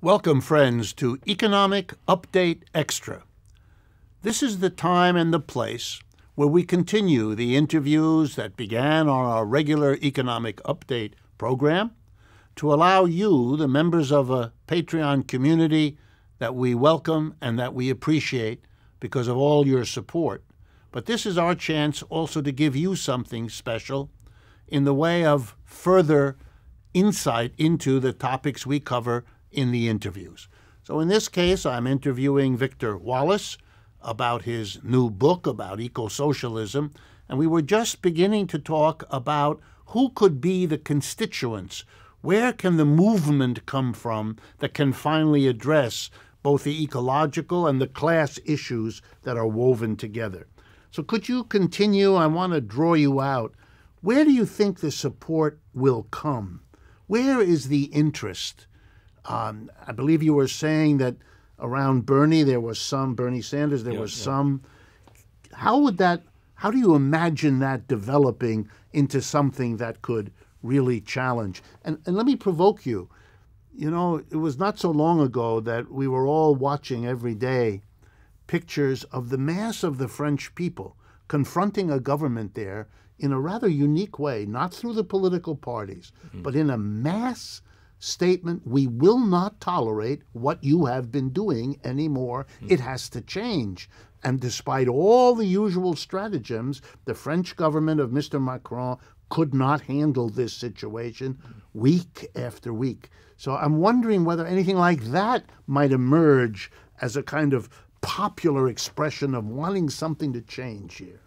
Welcome, friends, to Economic Update Extra. This is the time and the place where we continue the interviews that began on our regular Economic Update program to allow you, the members of a Patreon community that we welcome and that we appreciate because of all your support. But this is our chance also to give you something special in the way of further insight into the topics we cover in the interviews. So in this case, I'm interviewing Victor Wallis about his new book about eco-socialism, and we were just beginning to talk about who could be the constituents. Where can the movement come from that can finally address both the ecological and the class issues that are woven together? So could you continue? I want to draw you out. Where do you think the support will come? Where is the interest? I believe you were saying that around Bernie Sanders, there was some. How do you imagine that developing into something that could really challenge? And let me provoke you. You know, it was not so long ago that we were all watching every day pictures of the mass of the French people confronting a government there in a rather unique way, not through the political parties, but in a mass statement: we will not tolerate what you have been doing anymore. It has to change. And despite all the usual stratagems, the French government of Mr. Macron could not handle this situation week after week. So I'm wondering whether anything like that might emerge as a kind of popular expression of wanting something to change here.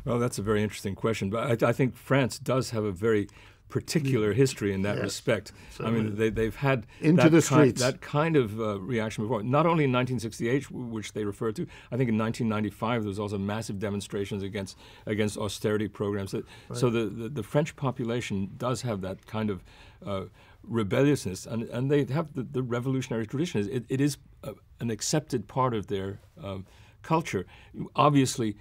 Well, that's a very interesting question. But I think France does have a very particular history in that respect. I mean, they've had that kind of reaction before. Not only in 1968, which they referred to. I think in 1995 there was also massive demonstrations against austerity programs. So the French population does have that kind of rebelliousness, and they have the revolutionary tradition. It is an accepted part of their culture. Obviously,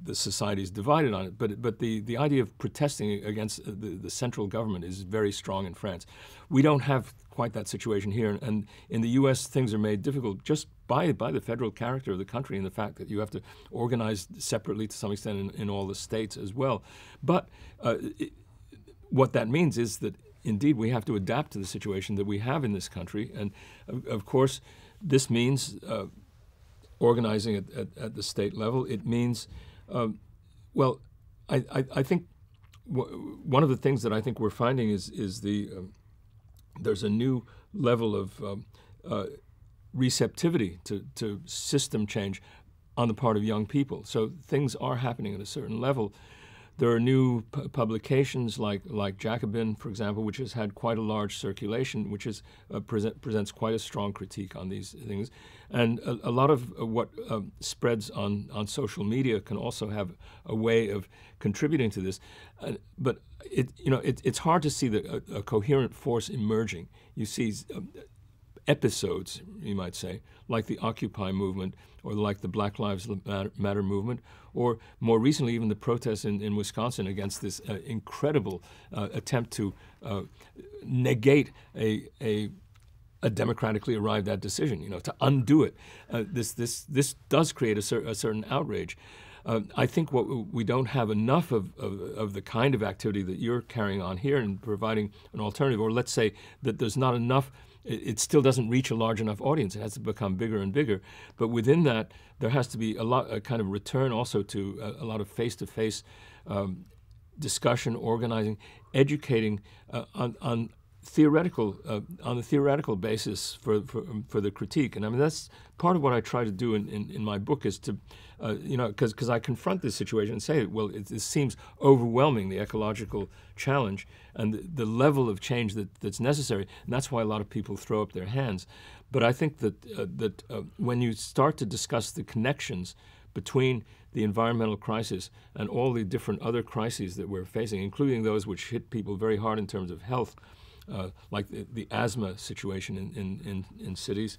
the society is divided on it, but the idea of protesting against the central government is very strong in France. We don't have quite that situation here, and in the U.S. things are made difficult just by the federal character of the country and the fact that you have to organize separately to some extent in all the states as well. But what that means is that indeed we have to adapt to the situation that we have in this country, and of course this means organizing at the state level. It means, well, I think one of the things that I think we're finding is there's a new level of receptivity to system change on the part of young people. So things are happening at a certain level. There are new publications like Jacobin, for example, which has had quite a large circulation, which is presents quite a strong critique on these things. And a lot of what spreads on social media can also have a way of contributing to this. But it's hard to see a coherent force emerging. You see episodes, you might say, like the Occupy movement or like the Black Lives Matter movement, or more recently even the protests in Wisconsin against this incredible attempt to negate a democratically arrived at decision, to undo it. This does create a certain outrage. I think what we don't have enough of the kind of activity that you're carrying on here and providing an alternative, or let's say that there's not enough. It still doesn't reach a large enough audience. It has to become bigger and bigger. But within that, there has to be a kind of return also to a lot of face-to-face discussion, organizing, educating on a theoretical basis for the critique. And I mean, that's part of what I try to do in my book, is to, because I confront this situation and say, well, it seems overwhelming, the ecological challenge and the level of change that's necessary. And that's why a lot of people throw up their hands. But I think that when you start to discuss the connections between the environmental crisis and all the different other crises that we're facing, including those which hit people very hard in terms of health, like the asthma situation in cities,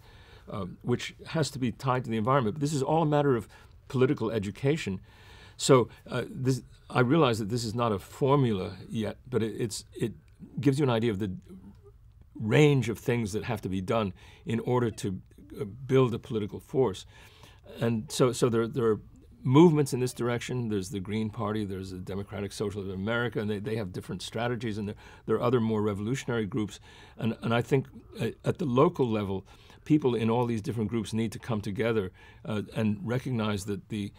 which has to be tied to the environment. But this is all a matter of political education. So I realize that this is not a formula yet, but it gives you an idea of range of things that have to be done in order to build a political force. And so there are movements in this direction. There's the Green Party, there's the Democratic Socialists of America, and they have different strategies, and there are other more revolutionary groups. And I think at the local level, people in all these different groups need to come together and recognize that the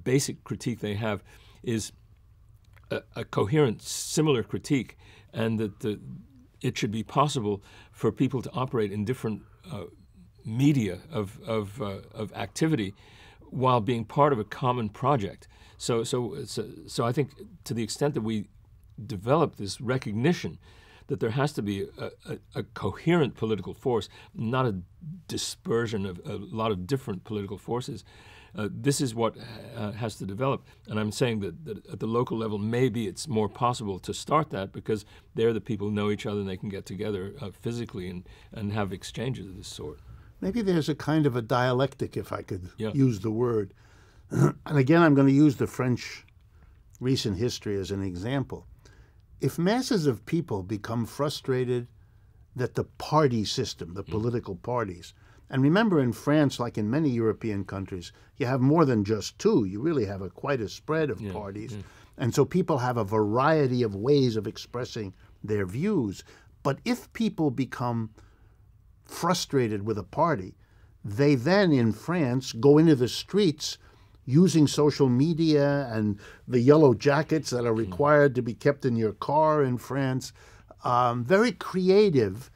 basic critique they have is a coherent, similar critique, and that it should be possible for people to operate in different media of activity while being part of a common project. So I think to the extent that we develop this recognition that there has to be a coherent political force, not a dispersion of a lot of different political forces, this is what has to develop. And I'm saying that at the local level, maybe it's more possible to start that because there the people know each other and they can get together physically and have exchanges of this sort. Maybe there's a kind of a dialectic, if I could use the word. And again, I'm going to use the French recent history as an example. If masses of people become frustrated that the party system, the political parties, and remember in France, like in many European countries, you have more than just two. You really have quite a spread of parties. And so people have a variety of ways of expressing their views. But if people become frustrated with a party, they then in France go into the streets using social media and the yellow jackets that are required to be kept in your car in France. Very creative.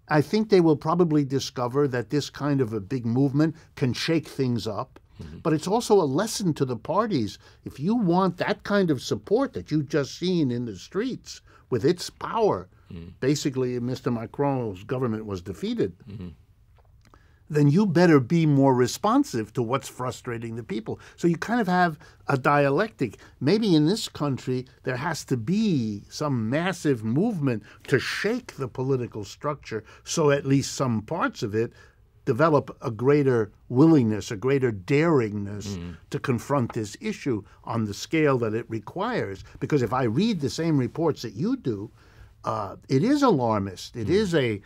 I think they will probably discover that this kind of a big movement can shake things up. But it's also a lesson to the parties. If you want that kind of support that you've just seen in the streets with its power, basically Mr. Macron's government was defeated, then you better be more responsive to what's frustrating the people. So you kind of have a dialectic. Maybe in this country there has to be some massive movement to shake the political structure so at least some parts of it develop a greater willingness, a greater daringness to confront this issue on the scale that it requires. Because if I read the same reports that you do, it is alarmist. It is a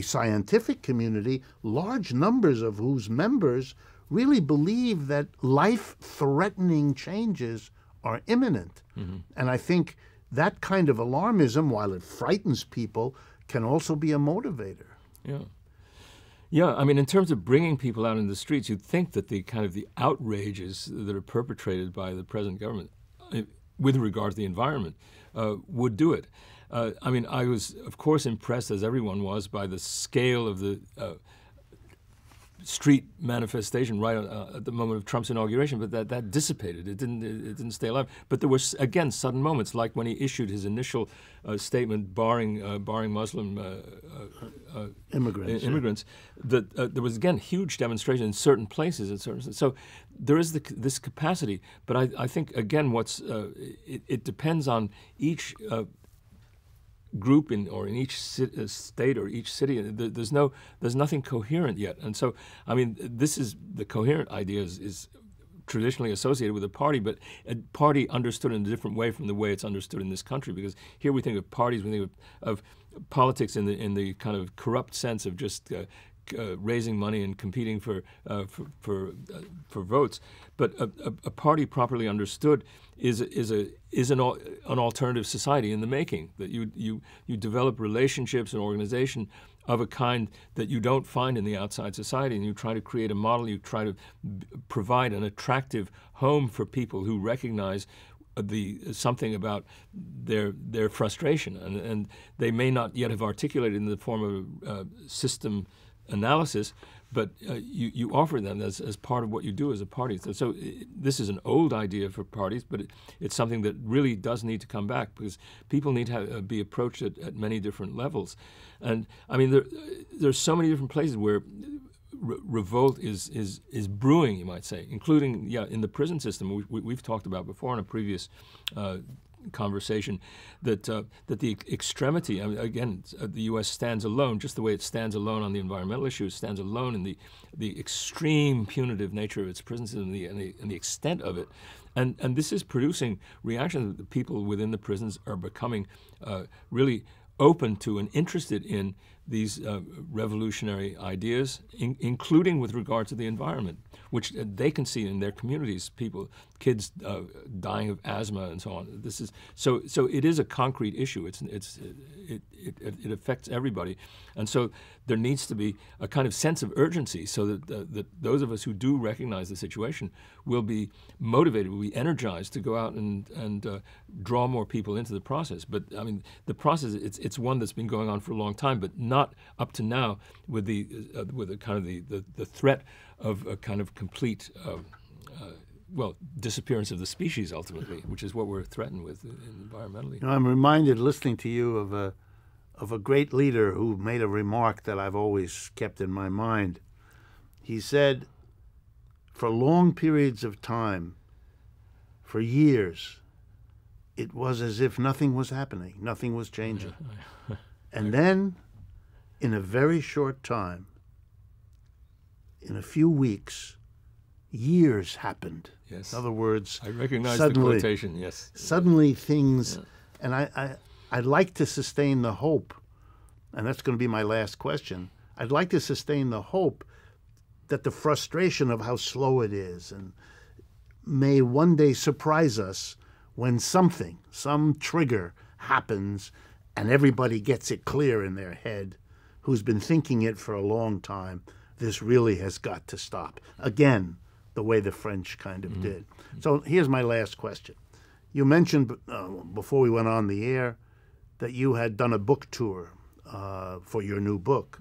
scientific community, large numbers of whose members really believe that life-threatening changes are imminent. And I think that kind of alarmism, while it frightens people, can also be a motivator. Yeah, I mean, in terms of bringing people out in the streets, you'd think that the kind of the outrages that are perpetrated by the present government with regard to the environment would do it. I mean, I was, of course, impressed, as everyone was, by the scale of the street manifestation right at the moment of Trump's inauguration, but that dissipated. It didn't stay alive. But there were, again, sudden moments, like when he issued his initial statement barring Muslim immigrants. That there was, again, huge demonstration in certain places. So there is this capacity. But I think, again, it depends on each group in each state or each city. There's nothing coherent yet. And so, I mean, this is the coherent idea is traditionally associated with a party, but a party understood in a different way from the way it's understood in this country. Because here we think of parties, we think of politics in the kind of corrupt sense of just raising money and competing for votes. But a party properly understood is an alternative society in the making. That you develop relationships and organization of a kind that you don't find in the outside society, and you try to create a model. You try to provide an attractive home for people who recognize something about their frustration, and they may not yet have articulated in the form of system analysis, but you offer them as part of what you do as a party. So this is an old idea for parties, but it's something that really does need to come back, because people need to be approached at many different levels. And I mean, there's so many different places where revolt is brewing, you might say, including in the prison system. We've talked about before in a previous conversation that the extremity, I mean, again, the U.S. stands alone, just the way it stands alone on the environmental issue. It stands alone in the extreme punitive nature of its prison system and the extent of it. And this is producing reactions that the people within the prisons are becoming really open to and interested in these revolutionary ideas, including with regard to the environment, which they can see in their communities, kids dying of asthma and so on. This is so it is a concrete issue. It affects everybody, and so there needs to be a kind of sense of urgency, so that those of us who do recognize the situation will be motivated, will be energized to go out and draw more people into the process. But I mean, the process it's one that's been going on for a long time, but not up to now with the kind of the threat of a kind of complete disappearance of the species ultimately, which is what we're threatened with environmentally. You know, I'm reminded, listening to you, of a great leader who made a remark that I've always kept in my mind. He said, for long periods of time, for years, it was as if nothing was happening, nothing was changing. And then, in a very short time, in a few weeks, years happened. Yes. In other words, I recognize the quotation, yes. Suddenly things, and I'd like to sustain the hope, and that's going to be my last question. I'd like to sustain the hope that the frustration of how slow it is and may one day surprise us when some trigger happens and everybody gets it clear in their head who's been thinking it for a long time. This really has got to stop. Again, the way the French kind of did. So here's my last question. You mentioned before we went on the air that you had done a book tour for your new book.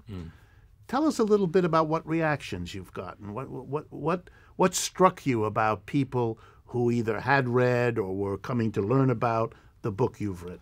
Tell us a little bit about what reactions you've gotten. What struck you about people who either had read or were coming to learn about the book you've written?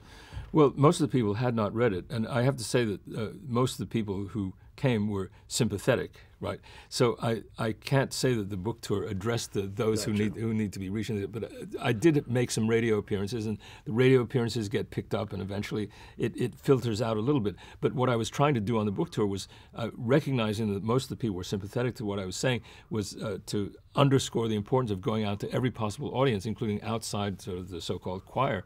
Well, most of the people had not read it, and I have to say that most of the people who came were sympathetic, right? So I can't say that the book tour addressed those Gotcha. who need to be reaching, but I did make some radio appearances, and the radio appearances get picked up, and eventually it filters out a little bit. But what I was trying to do on the book tour was recognizing that most of the people were sympathetic to what I was saying, was to underscore the importance of going out to every possible audience, including outside sort of the so-called choir,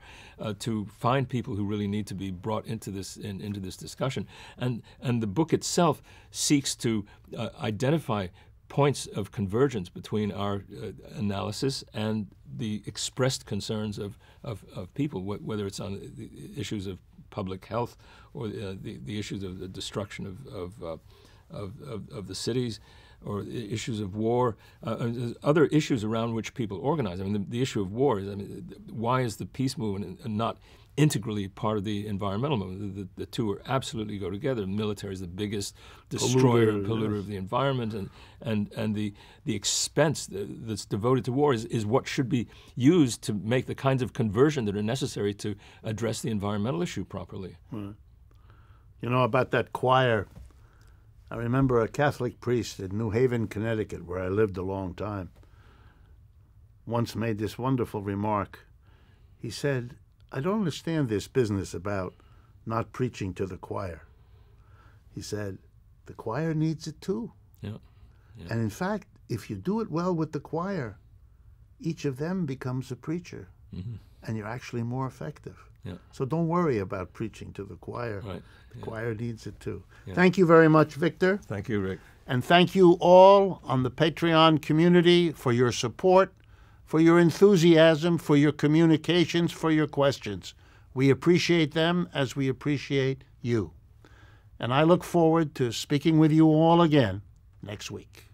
to find people who really need to be brought into this discussion. And the book itself seeks to identify points of convergence between our analysis and the expressed concerns of people, whether it's on the issues of public health or the issues of the destruction of the cities, or issues of war, other issues around which people organize. I mean, the issue of war is, why is the peace movement not integrally part of the environmental movement? The two are absolutely go together. The military is the biggest destroyer and polluter of the environment, and the expense that's devoted to war is what should be used to make the kinds of conversion that are necessary to address the environmental issue properly. You know, about that choir, I remember a Catholic priest in New Haven, Connecticut, where I lived a long time, once made this wonderful remark. He said, I don't understand this business about not preaching to the choir. He said, the choir needs it too. Yeah. And in fact, if you do it well with the choir, each of them becomes a preacher, and you're actually more effective. Yeah. So don't worry about preaching to the choir. Right. The choir needs it too. Yeah. Thank you very much, Victor. Thank you, Rick. And thank you all on the Patreon community for your support, for your enthusiasm, for your communications, for your questions. We appreciate them as we appreciate you. And I look forward to speaking with you all again next week.